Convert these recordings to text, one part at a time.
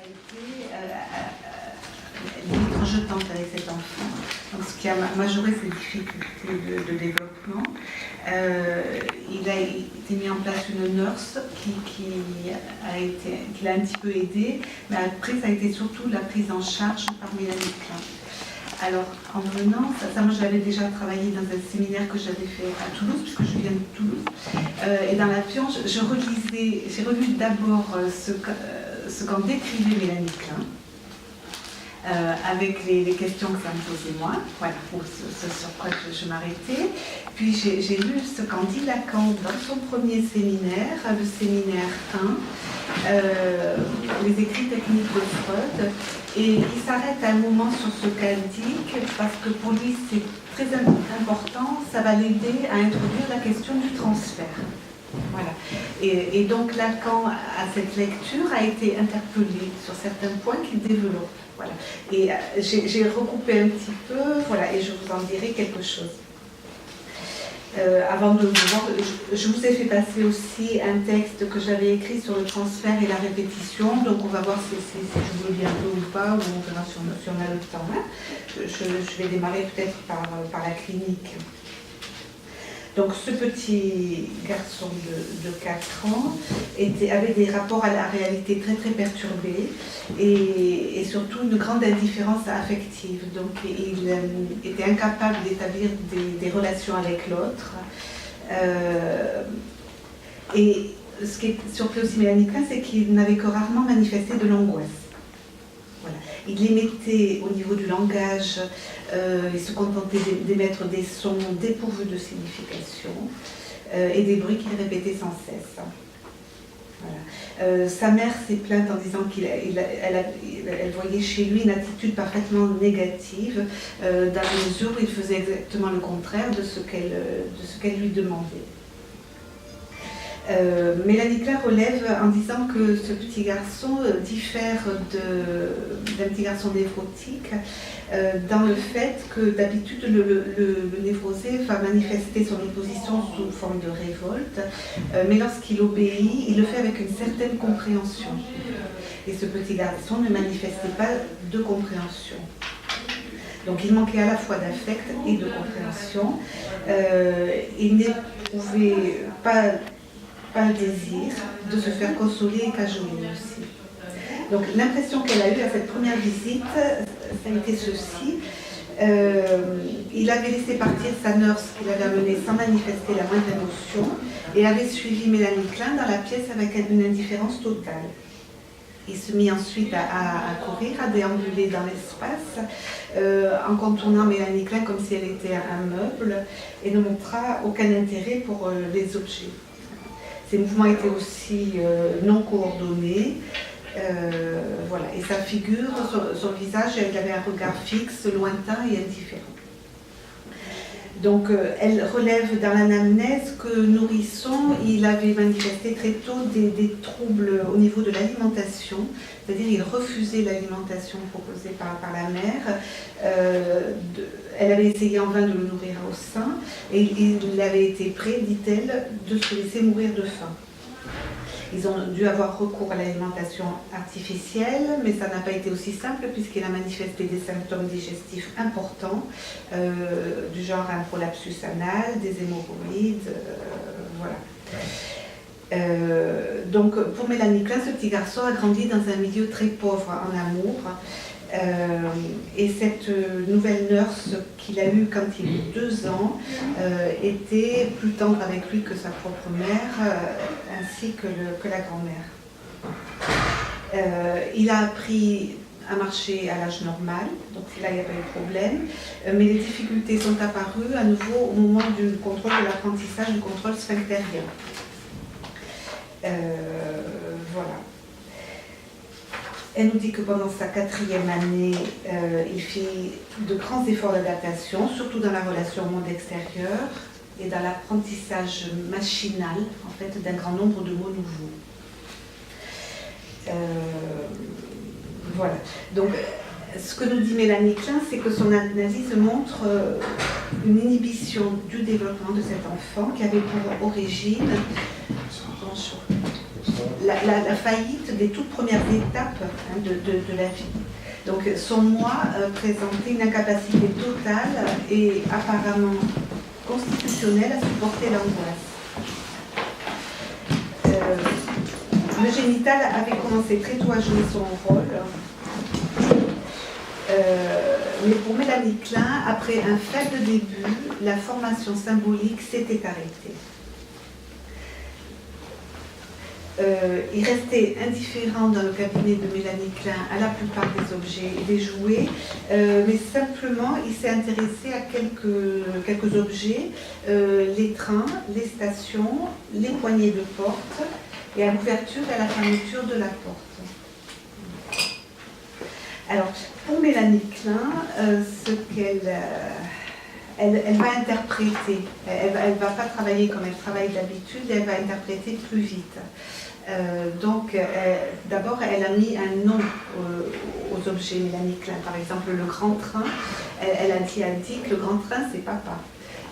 été limite rejetante avec cet enfant. Donc, ce qui a majoré ses difficultés de développement. Il a été mis en place une nurse qui l'a un petit peu aidé, mais après ça a été surtout la prise en charge par Mélanie Klein. Alors, en venant, ça moi j'avais déjà travaillé dans un séminaire que j'avais fait à Toulouse, puisque je viens de Toulouse, et dans l'avion, j'ai relu d'abord ce qu'en décrivait Mélanie Klein, avec les questions que ça me posait moi, voilà, pour ce sur quoi je m'arrêtais. Puis j'ai lu ce qu'en dit Lacan dans son premier séminaire, le séminaire 1, les écrits techniques de Freud, et il s'arrête à un moment sur ce qu'elle dit, parce que pour lui c'est très important, ça va l'aider à introduire la question du transfert. Voilà. Et donc Lacan, à cette lecture, a été interpellé sur certains points qu'il développe. Voilà. Et j'ai recoupé un petit peu, voilà, et je vous en dirai quelque chose. Avant de vous voir, je vous ai fait passer aussi un texte que j'avais écrit sur le transfert et la répétition, donc on va voir si je veux bientôt ou pas, ou on verra si on a le temps. Hein. Je vais démarrer peut-être par la clinique. Donc ce petit garçon de 4 ans avait des rapports à la réalité très très perturbés et surtout une grande indifférence affective. Donc il était incapable d'établir des relations avec l'autre. Et ce qui est surpris aussi Mélanie Klein, c'est qu'il n'avait que rarement manifesté de l'angoisse. Voilà. Il émettait au niveau du langage, il se contentait d'émettre des sons dépourvus de signification et des bruits qu'il répétait sans cesse. Voilà. Sa mère s'est plainte en disant qu'elle voyait chez lui une attitude parfaitement négative, dans la mesure où il faisait exactement le contraire de ce qu'elle lui demandait. Mélanie Klein relève en disant que ce petit garçon diffère d'un petit garçon névrotique dans le fait que d'habitude le névrosé va manifester son opposition sous forme de révolte, mais lorsqu'il obéit, il le fait avec une certaine compréhension. Et ce petit garçon ne manifestait pas de compréhension. Donc il manquait à la fois d'affect et de compréhension. Il n'éprouvait pas le désir de se faire consoler et cajoler aussi. Donc l'impression qu'elle a eue à cette première visite, ça a été ceci. Il avait laissé partir sa nurse qu'il avait amenée sans manifester la moindre émotion et avait suivi Mélanie Klein dans la pièce avec une indifférence totale. Il se mit ensuite à courir, à déambuler dans l'espace, en contournant Mélanie Klein comme si elle était un meuble, et ne montra aucun intérêt pour les objets. Ses mouvements étaient aussi non coordonnés, voilà. Et sa figure, son visage, elle avait un regard fixe, lointain et indifférent. Donc elle relève dans l'anamnèse que nourrisson, il avait manifesté très tôt des troubles au niveau de l'alimentation, c'est-à-dire il refusait l'alimentation proposée par la mère. Elle avait essayé en vain de le nourrir au sein et il avait été prêt, dit-elle, de se laisser mourir de faim. Ils ont dû avoir recours à l'alimentation artificielle, mais ça n'a pas été aussi simple puisqu'il a manifesté des symptômes digestifs importants, du genre un prolapsus anal, des hémorroïdes, voilà. Donc pour Mélanie Klein, ce petit garçon a grandi dans un milieu très pauvre en amour. Et cette nouvelle nurse qu'il a eue quand il eut 2 ans était plus tendre avec lui que sa propre mère, ainsi que la grand-mère. Il a appris à marcher à l'âge normal, donc là il n'y a pas eu de problème, mais les difficultés sont apparues à nouveau au moment du contrôle de l'apprentissage du contrôle sphinctérien. Voilà. Elle nous dit que pendant sa 4e année, il fit de grands efforts d'adaptation, surtout dans la relation au monde extérieur et dans l'apprentissage machinal, en fait, d'un grand nombre de mots nouveaux. Voilà. Donc, ce que nous dit Mélanie Klein, c'est que son analyse montre une inhibition du développement de cet enfant qui avait pour origine... Bonjour. la faillite des toutes premières étapes de la vie. Donc son moi présentait une incapacité totale et apparemment constitutionnelle à supporter l'angoisse. Le génital avait commencé très tôt à jouer son rôle. Mais pour Mélanie Klein, après un faible début, la formation symbolique s'était arrêtée. Il restait indifférent dans le cabinet de Mélanie Klein à la plupart des objets et des jouets, mais simplement il s'est intéressé à quelques objets, les trains, les stations, les poignées de porte et à l'ouverture et à la fermeture de la porte. Alors, pour Mélanie Klein, ce qu'elle elle va interpréter, elle ne va pas travailler comme elle travaille d'habitude, elle va interpréter plus vite. Donc, d'abord, elle a mis un nom aux objets Mélanie Klein. Par exemple, le grand train, elle a dit que le grand train, c'est papa.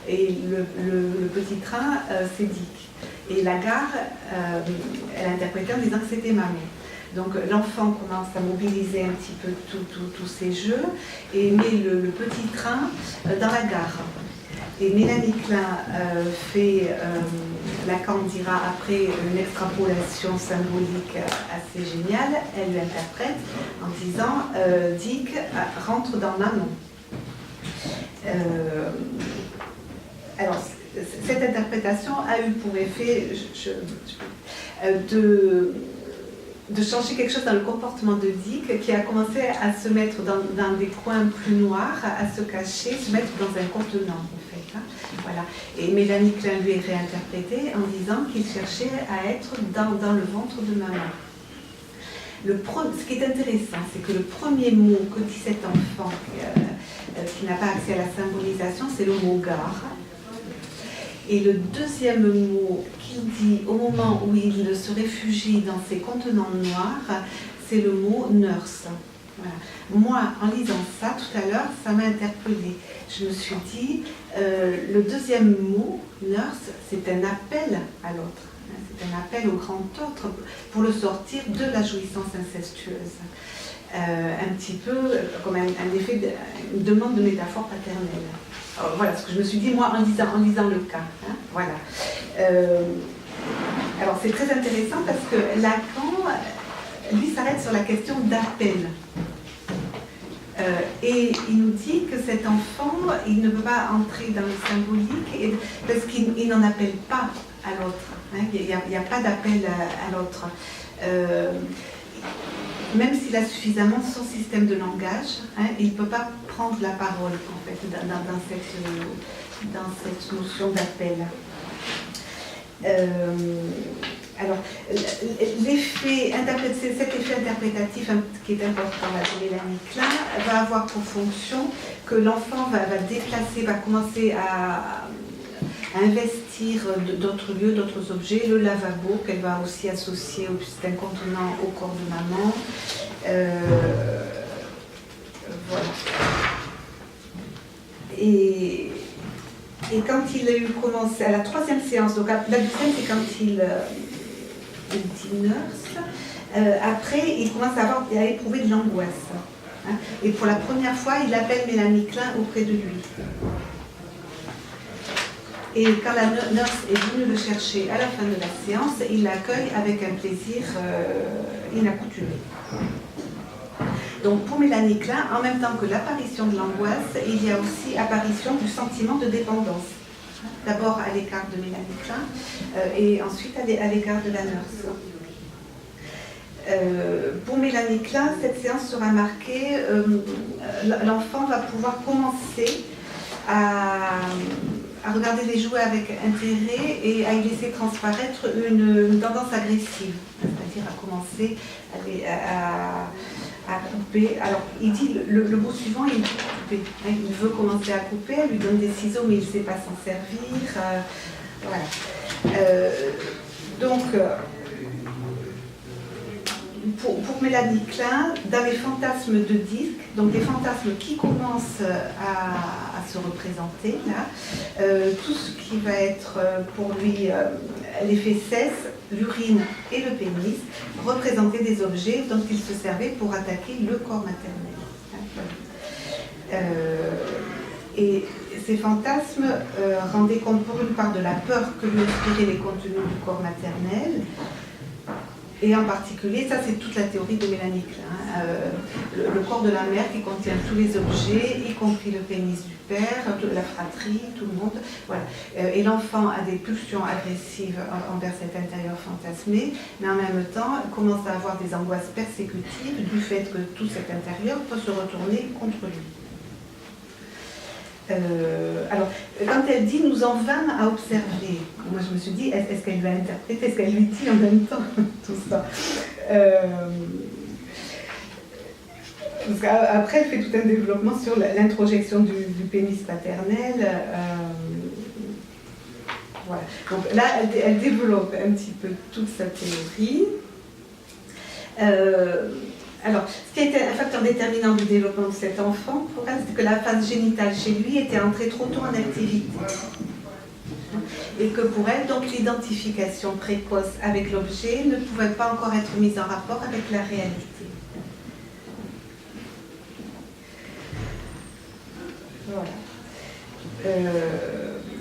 Et le petit train, c'est Dick. Et la gare, elle a interprété en disant que c'était maman. Donc l'enfant commence à mobiliser un petit peu tous ces jeux et met le petit train dans la gare. Et Mélanie Klein fait, Lacan dira après, une extrapolation symbolique assez géniale. Elle l'interprète en disant Dick rentre dans maman. Alors, cette interprétation a eu pour effet de changer quelque chose dans le comportement de Dick, qui a commencé à se mettre dans des coins plus noirs, à se cacher, se mettre dans un contenant, en fait. Voilà. Et Mélanie Klein lui est réinterprétée en disant qu'il cherchait à être dans le ventre de maman. Ce qui est intéressant, c'est que le premier mot que dit cet enfant qui n'a pas accès à la symbolisation, c'est le mot gare. Et le deuxième mot qu'il dit au moment où il se réfugie dans ses contenants noirs, c'est le mot nurse. Voilà. Moi, en lisant ça tout à l'heure, ça m'a interpellée. Je me suis dit, le deuxième mot, nurse, c'est un appel à l'autre. C'est un appel au grand autre pour le sortir de la jouissance incestueuse. Un petit peu comme un effet, une demande de métaphore paternelle. Alors, voilà ce que je me suis dit, moi, en lisant le cas. Voilà. Alors, c'est très intéressant parce que Lacan, lui, s'arrête sur la question d'appel. Et il nous dit que cet enfant, il ne peut pas entrer dans le symbolique parce qu'il n'en appelle pas à l'autre. Il n'y a pas d'appel à l'autre. Même s'il a suffisamment son système de langage, il ne peut pas prendre la parole, en fait, dans cette notion d'appel. Alors, cet effet interprétatif qui est important de Mélanie Klein va avoir pour fonction que l'enfant va déplacer, va commencer à investir d'autres lieux, d'autres objets, le lavabo qu'elle va aussi associer, c'est un contenant au corps de maman. Voilà. Et quand il a eu commencé à la troisième séance, donc la deuxième c'est quand il dit nurse, après il commence à éprouver de l'angoisse. Et pour la première fois, il appelle Mélanie Klein auprès de lui. Et quand la nurse est venue le chercher à la fin de la séance, il l'accueille avec un plaisir inaccoutumé. Donc pour Mélanie Klein, en même temps que l'apparition de l'angoisse, il y a aussi apparition du sentiment de dépendance. D'abord à l'écart de Mélanie Klein et ensuite à l'écart de la nurse. Pour Mélanie Klein, cette séance sera marquée, l'enfant va pouvoir commencer à regarder les jouets avec intérêt et à y laisser transparaître une tendance agressive, c'est-à-dire à commencer à couper. Alors, il dit, le mot suivant, il dit couper. Il veut commencer à couper, elle lui donne des ciseaux, mais il ne sait pas s'en servir. Voilà. Donc, pour Mélanie Klein, dans les fantasmes de Dick, donc des fantasmes qui commencent à se représenter, là, tout ce qui va être pour lui l'effet cesse, l'urine et le pénis représentaient des objets dont il se servait pour attaquer le corps maternel. Et ces fantasmes rendaient compte pour une part de la peur que lui inspiraient les contenus du corps maternel, et en particulier, ça c'est toute la théorie de Mélanie Klein, le corps de la mère qui contient tous les objets, y compris le pénis du père, la fratrie, tout le monde. Voilà. Et l'enfant a des pulsions agressives envers cet intérieur fantasmé, mais en même temps commence à avoir des angoisses persécutives du fait que tout cet intérieur peut se retourner contre lui. Alors, quand elle dit « nous en vînmes à observer », moi je me suis dit, est-ce qu'elle va interpréter, est-ce qu'elle lui dit en même temps tout ça parce qu'après, elle fait tout un développement sur l'introjection du pénis paternel. Voilà. Donc là, elle développe un petit peu toute sa théorie. Alors, ce qui a été un facteur déterminant du développement de cet enfant, pour elle, c'est que la phase génitale chez lui était entrée trop tôt en activité. Et que pour elle, donc, l'identification précoce avec l'objet ne pouvait pas encore être mise en rapport avec la réalité. Voilà.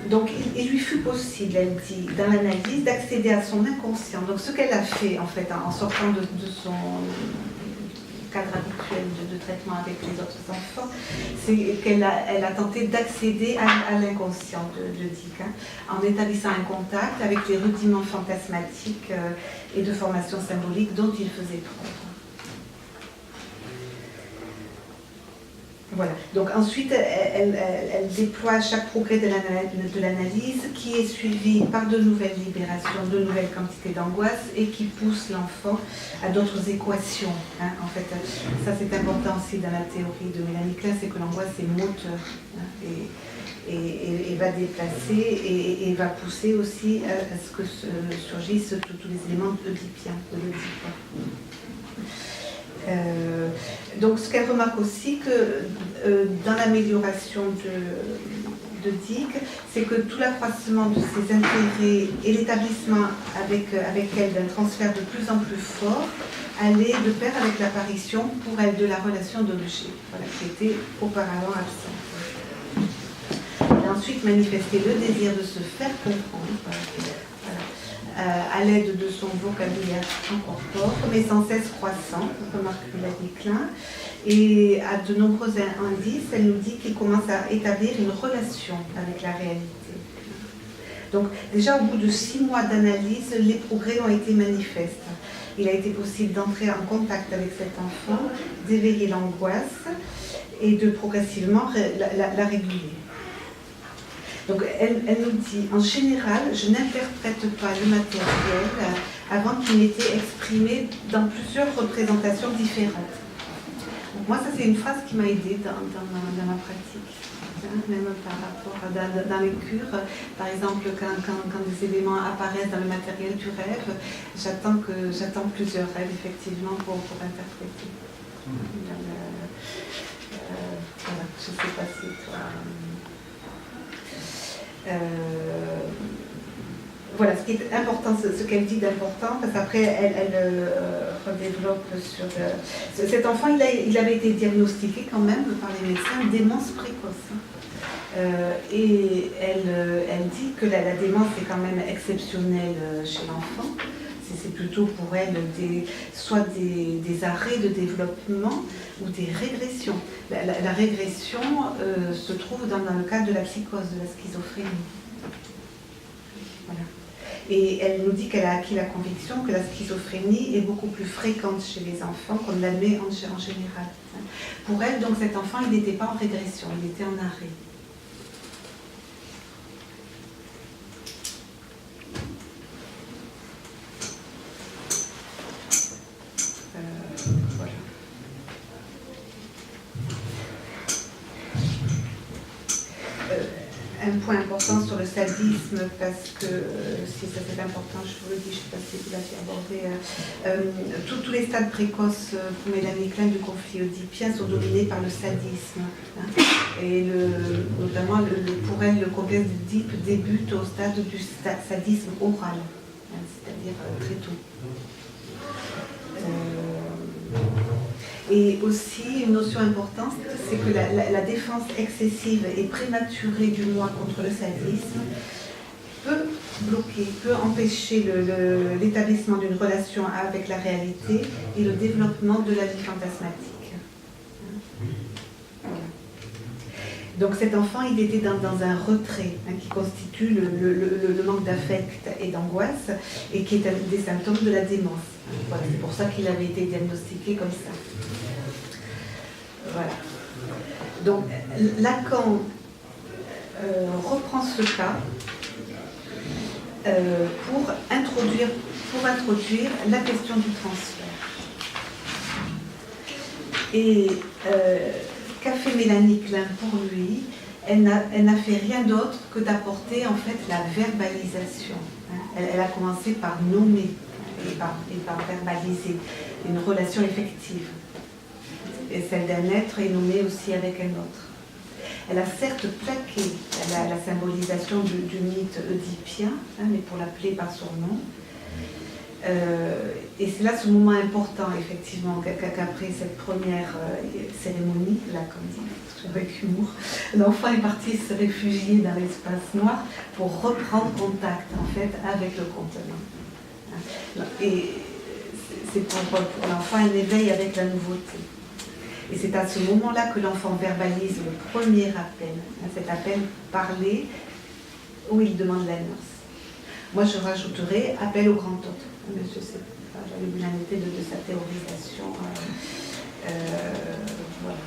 Donc, il lui fut possible, elle dit, dans l'analyse, d'accéder à son inconscient. Donc, ce qu'elle a fait, en fait, en sortant de son cadre habituel de traitement avec les autres enfants, c'est qu'elle a tenté d'accéder à l'inconscient de Dick, en établissant un contact avec les rudiments fantasmatiques et de formation symbolique dont il faisait preuve. Voilà. Donc ensuite, elle déploie chaque progrès de l'analyse qui est suivi par de nouvelles libérations, de nouvelles quantités d'angoisse et qui pousse l'enfant à d'autres équations. En fait, ça c'est important aussi dans la théorie de Mélanie Klein, c'est que l'angoisse est moteur et va déplacer et va pousser aussi à ce que surgissent tous les éléments oedipiens, de l'Oedipe. Donc ce qu'elle remarque aussi que dans l'amélioration de Dick, c'est que tout l'accroissement de ses intérêts et l'établissement avec elle d'un transfert de plus en plus fort allait de pair avec l'apparition pour elle de la relation d'objet, voilà, qui était auparavant absente. Et ensuite manifester le désir de se faire comprendre, à l'aide de son vocabulaire encore pauvre, mais sans cesse croissant, remarque Mélanie Klein. Et à de nombreux indices, elle nous dit qu'il commence à établir une relation avec la réalité. Donc déjà au bout de 6 mois d'analyse, les progrès ont été manifestes. Il a été possible d'entrer en contact avec cet enfant, d'éveiller l'angoisse et de progressivement la réguler. Donc elle nous dit, en général, je n'interprète pas le matériel avant qu'il n'ait été exprimé dans plusieurs représentations différentes. Donc moi, ça c'est une phrase qui m'a aidée dans ma pratique, même par rapport dans les cures. Par exemple, quand des éléments apparaissent dans le matériel du rêve, j'attends plusieurs rêves effectivement pour interpréter. Voilà, je ne sais pas si toi... voilà, ce qui est important, ce qu'elle dit d'important, parce qu'après elle redéveloppe sur... Cet enfant, il avait été diagnostiqué quand même par les médecins démence précoce. Et elle dit que la démence est quand même exceptionnelle chez l'enfant. C'est plutôt pour elle soit des arrêts de développement ou des régressions. La régression se trouve dans le cadre de la psychose, de la schizophrénie. Voilà. Et elle nous dit qu'elle a acquis la conviction que la schizophrénie est beaucoup plus fréquente chez les enfants qu'on l'admet en général. Pour elle, donc, cet enfant, il n'était pas en régression, il était en arrêt. Voilà. Un point important sur le sadisme, parce que si ça c'est important, je vous le dis, je ne sais pas si vous l'avez abordé, tous les stades précoces pour Mélanie Klein du conflit oedipien sont dominés par le sadisme. Et notamment, pour elle, le complexe d'Oedipe débute au stade du sadisme oral. C'est-à-dire c'est-à-dire très tôt. Et aussi, une notion importante, c'est que la défense excessive et prématurée du moi contre le sadisme peut bloquer, peut empêcher l'établissement d'une relation avec la réalité et le développement de la vie fantasmatique. Donc cet enfant, il était dans un retrait qui constitue le manque d'affect et d'angoisse et qui est un des symptômes de la démence. Voilà, c'est pour ça qu'il avait été diagnostiqué comme ça. Voilà. Donc Lacan reprend ce cas pour introduire la question du transfert. Et qu'a fait Mélanie Klein pour lui? Elle n'a fait rien d'autre que d'apporter en fait la verbalisation. Elle a commencé par nommer et par verbaliser une relation effective. Et celle d'un être est nommée aussi avec un autre. Elle a certes plaqué la symbolisation du mythe oedipien, mais pour l'appeler par son nom. Et c'est là ce moment important, effectivement, qu'après cette première cérémonie, là, comme dit, avec humour, l'enfant est parti se réfugier dans l'espace noir pour reprendre contact, en fait, avec le contenant. Et c'est pour l'enfant un éveil avec la nouveauté. Et c'est à ce moment-là que l'enfant verbalise le premier appel, cet appel parlé, où il demande la noce. Moi, je rajouterais appel au grand autre. Mais je sais pas, j'avais vu la noter de sa théorisation. Voilà.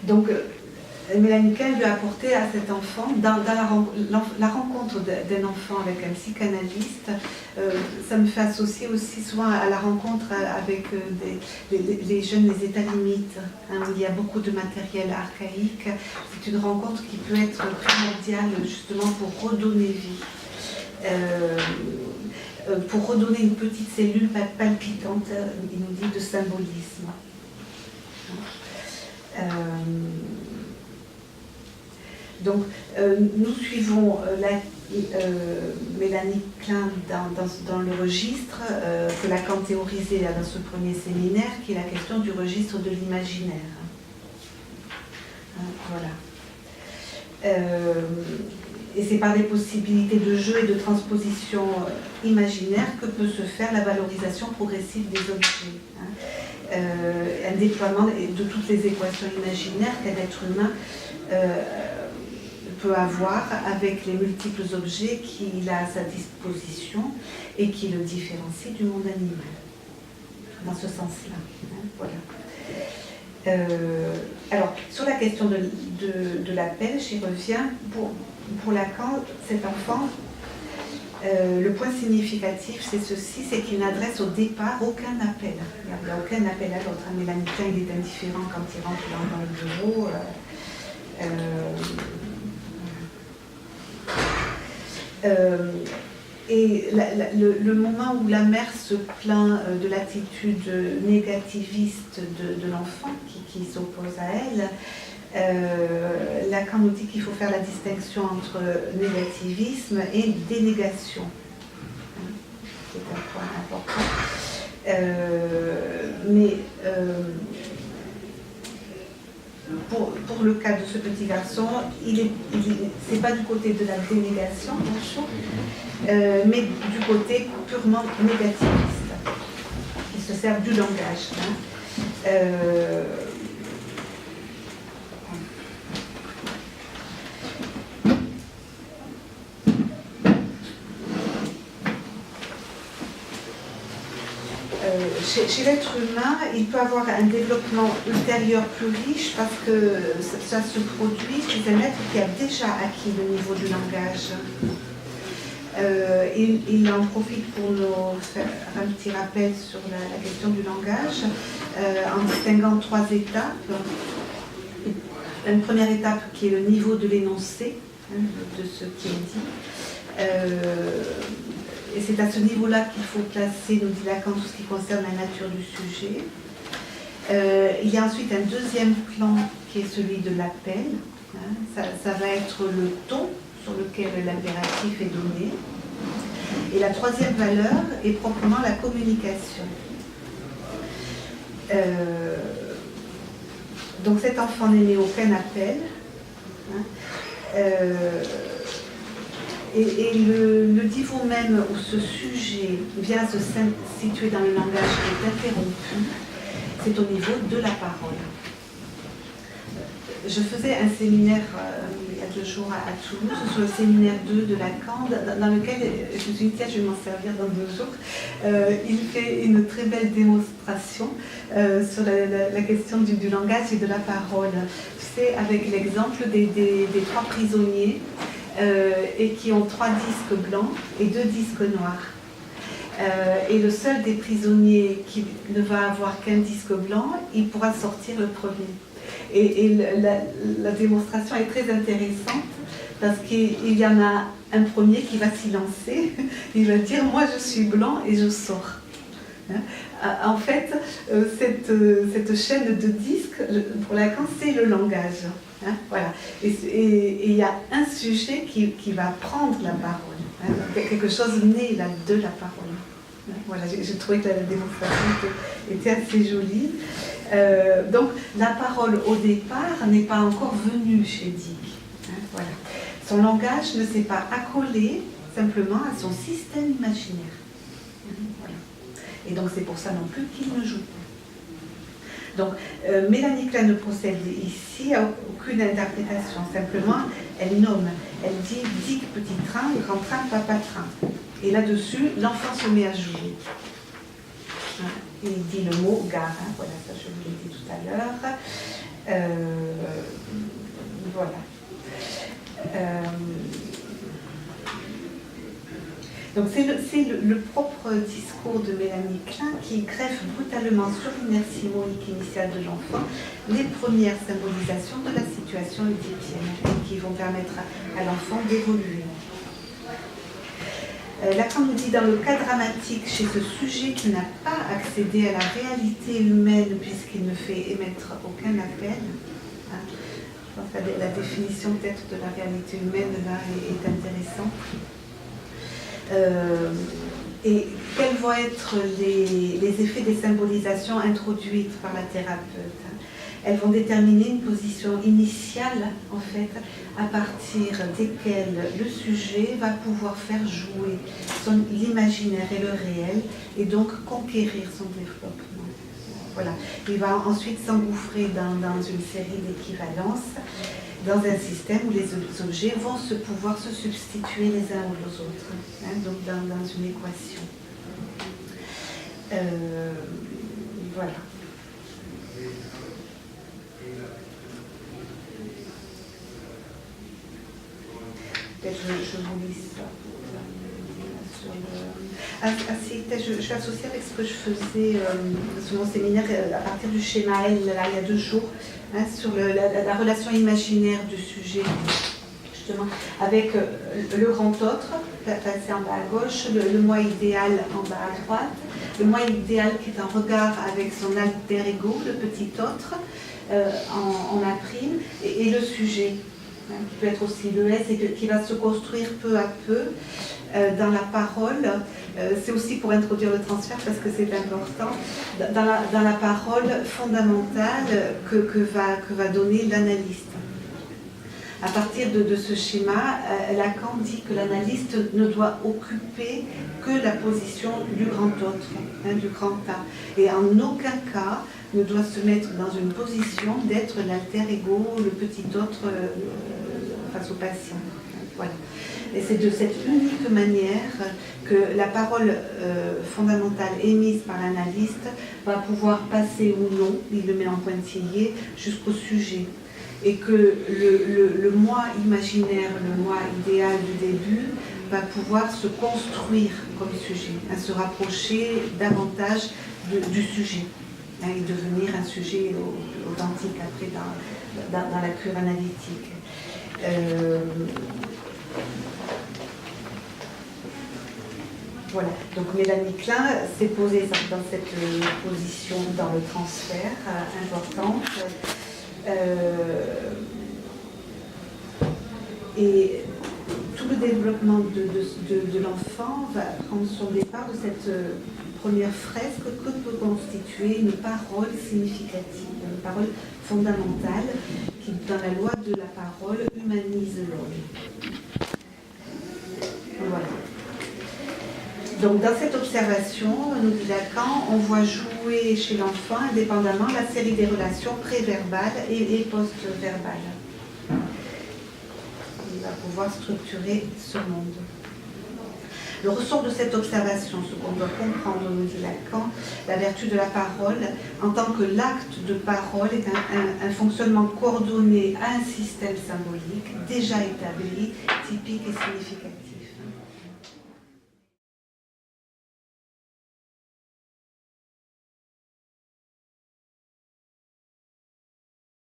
Donc, Mélanie Klein lui a apporté à cet enfant, dans la rencontre d'un enfant avec un psychanalyste, ça me fait associer aussi souvent à la rencontre avec les jeunes, les états limites, où il y a beaucoup de matériel archaïque. C'est une rencontre qui peut être primordiale justement pour redonner vie. Pour redonner une petite cellule palpitante, il nous dit, de symbolisme. Donc, nous suivons Mélanie Klein dans le registre que Lacan théorisait dans ce premier séminaire, qui est la question du registre de l'imaginaire. Voilà. Et c'est par des possibilités de jeu et de transposition imaginaire que peut se faire la valorisation progressive des objets. Un déploiement de toutes les équations imaginaires qu'un être humain peut avoir avec les multiples objets qu'il a à sa disposition et qui le différencient du monde animal. Dans ce sens-là. Voilà. Alors, sur la question de l'appel, j'y reviens. Pour Lacan, cet enfant, le point significatif, c'est ceci, c'est qu'il n'adresse au départ aucun appel. Il n'y a aucun appel à l'autre. Mélanie Klein, il est indifférent quand il rentre dans le bureau. Et le moment où la mère se plaint de l'attitude négativiste de l'enfant qui s'oppose à elle, Lacan nous dit qu'il faut faire la distinction entre négativisme et dénégation. C'est un point important. Mais pour le cas de ce petit garçon, c'est pas du côté de la dénégation, mais du côté purement négativiste, qui se sert du langage. Chez l'être humain, il peut avoir un développement ultérieur plus riche parce que ça se produit chez un être qui a déjà acquis le niveau du langage. Il en profite pour nous faire un petit rappel sur la question du langage en distinguant 3 étapes. Une première étape qui est le niveau de l'énoncé, de ce qui est dit. Et c'est à ce niveau-là qu'il faut placer, nous dit Lacan, tout ce qui concerne la nature du sujet. Il y a ensuite un deuxième plan qui est celui de l'appel. Ça va être le ton sur lequel l'impératif est donné. Et la troisième valeur est proprement la communication. Donc cet enfant n'émet aucun appel. Hein, et le niveau même où ce sujet vient se situer dans le langage qui est interrompu, c'est au niveau de la parole. Je faisais un séminaire il y a 2 jours à Toulouse, sur le séminaire 2 de Lacan, dans lequel je me suis dit, tiens, je vais m'en servir dans 2 jours. Il fait une très belle démonstration sur la question du langage et de la parole. Tu sais, avec l'exemple des 3 prisonniers et qui ont 3 disques blancs et 2 disques noirs. Et le seul des prisonniers qui ne va avoir qu'un disque blanc, il pourra sortir le premier. Et la démonstration est très intéressante parce qu'il y en a un premier qui va s'y lancer, il va dire « moi je suis blanc et je sors ». En fait, cette chaîne de disques, pour Lacan, c'est le langage. Voilà. Et il y a un sujet qui va prendre la parole. Quelque chose naît là de la parole. Voilà, j'ai trouvé que la démonstration était assez jolie. Donc, la parole au départ n'est pas encore venue chez Dick. Voilà. Son langage ne s'est pas accolé simplement à son système imaginaire. Voilà. Et donc, c'est pour ça non plus qu'il ne joue pas. Donc, Mélanie Klein ne procède ici à aucune interprétation. Simplement, elle nomme. Elle dit « Dick, petit train, grand train, papa train ». Et là-dessus, l'enfant se met à jouer. Il dit le mot gare, voilà, ça je vous l'ai dit tout à l'heure. Voilà. Donc c'est le propre discours de Mélanie Klein qui greffe brutalement sur l'inertie moïque initiale de l'enfant les premières symbolisations de la situation oedipienne qui vont permettre à l'enfant d'évoluer. Lacan nous dit dans le cas dramatique, chez ce sujet qui n'a pas accédé à la réalité humaine puisqu'il ne fait émettre aucun appel. Je pense que la définition peut-être de la réalité humaine là est intéressante. Et quels vont être les effets des symbolisations introduites par la thérapeute? Elles vont déterminer une position initiale, en fait, à partir desquelles le sujet va pouvoir faire jouer l'imaginaire et le réel, et donc conquérir son développement. Voilà. Il va ensuite s'engouffrer dans une série d'équivalences, dans un système où les objets vont pouvoir se substituer les uns aux autres, donc dans une équation. Voilà. Peut-être je vous lis ça. Je vais associer avec ce que je faisais sur mon séminaire à partir du schéma L, là, il y a 2 jours, sur la relation imaginaire du sujet, justement, avec le grand autre, placé en bas à gauche, le moi idéal en bas à droite, le moi idéal qui est en regard avec son alter ego, le petit autre, en A', et le sujet, qui peut être aussi le S, et qui va se construire peu à peu dans la parole. C'est aussi pour introduire le transfert parce que c'est important, dans la parole fondamentale que va donner l'analyste. À partir de ce schéma, Lacan dit que l'analyste ne doit occuper que la position du grand autre, du grand A, et en aucun cas ne doit se mettre dans une position d'être l'alter ego, le petit autre face au patient. Voilà. Et c'est de cette unique manière que la parole fondamentale émise par l'analyste va pouvoir passer ou non, il le met en pointillé, jusqu'au sujet. Et que le moi imaginaire, le moi idéal du début, va pouvoir se construire comme sujet, à se rapprocher davantage du sujet, et devenir un sujet authentique après dans la cure analytique. Voilà, donc Mélanie Klein s'est posée dans cette position dans le transfert importante. Et développement de l'enfant va prendre son départ de cette première fresque que peut constituer une parole significative, une parole fondamentale qui, dans la loi de la parole, humanise l'homme. Voilà. Donc, dans cette observation, nous dit Lacan, on voit jouer chez l'enfant, indépendamment, la série des relations préverbales et post-verbales. Il va pouvoir structurer ce monde. Le ressort de cette observation, ce qu'on doit comprendre, nous dit Lacan, la vertu de la parole, en tant que l'acte de parole est un fonctionnement coordonné à un système symbolique déjà établi, typique et significatif.